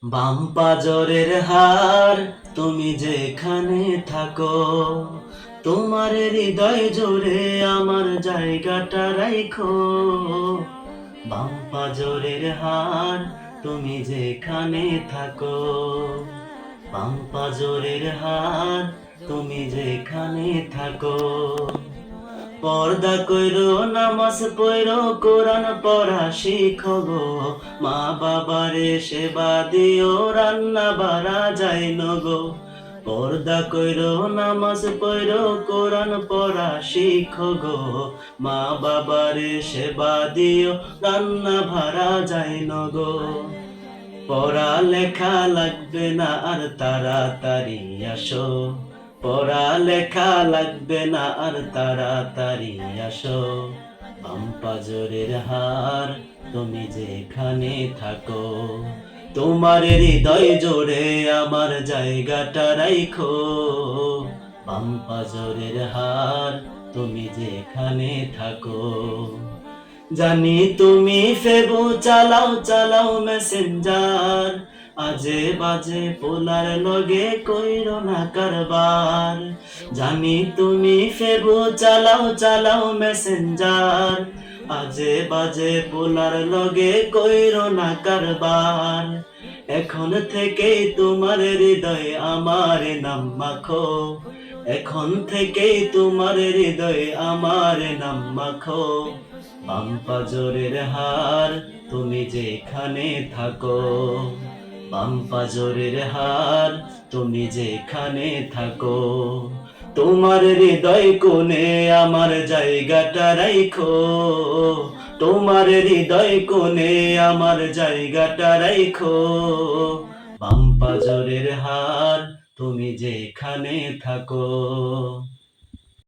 বাম পাজরের হার তুমি যেখানে থাকো, তোমার হৃদয় জুড়ে আমার জায়গাটা রাইখো। বাম পাজরের হার তুমি যেখানে থাকো, বাম পাজরের হার তুমি যেখানে থাকো। পর্দা কইরো নামাজ পড়ো কোরআন পড়া শিখো গো, মা বাবারে সেবা দিও রান্না বাড়া যাইন গো। পর্দা কইরো নামাজ পড়ো কোরআন পড়া শিখো গো, মা বাবারে সেবা দিও রান্না ভাড়া যাইন গো। পড়া লেখা লাগবে না আর তাড়াতাড়ি আসো, পড়া লেখা লাগবে না আর তাড়াতাড়ি আসো। বাম পাজরের হার তুমি যেখানে থাকো, তোমার হৃদয় জোড়ে আমার জায়গাটা রাইখো। বাম পাজরের হার তুমি যেখানে থাকো। জানি তুমি ফেবু চালাও চালাও মেসেঞ্জার, আজে বাজে পোলার লগে কইরো না কারবার। জানি তুমি ফেবু চালাও চালাও মেসেঞ্জার, আজে বাজে পোলার লগে কইরো না কারবার। এখন থেকেই তোমার হৃদয়ে আমার নাম মাখো, এখন থেকেই তোমার হৃদয়ে আমার নাম মাখো। বাম পাজরের হার তুমি যেখানে থাকো, বাম পাজরের হার তুমি যেখানে থাকো। তোমার হৃদয় কোণে আমার জায়গাটা রাইখো, তোমার হৃদয় কোণে আমার জায়গাটা রাইখো। বাম পাজরের হার তুমি যেখানে থাকো।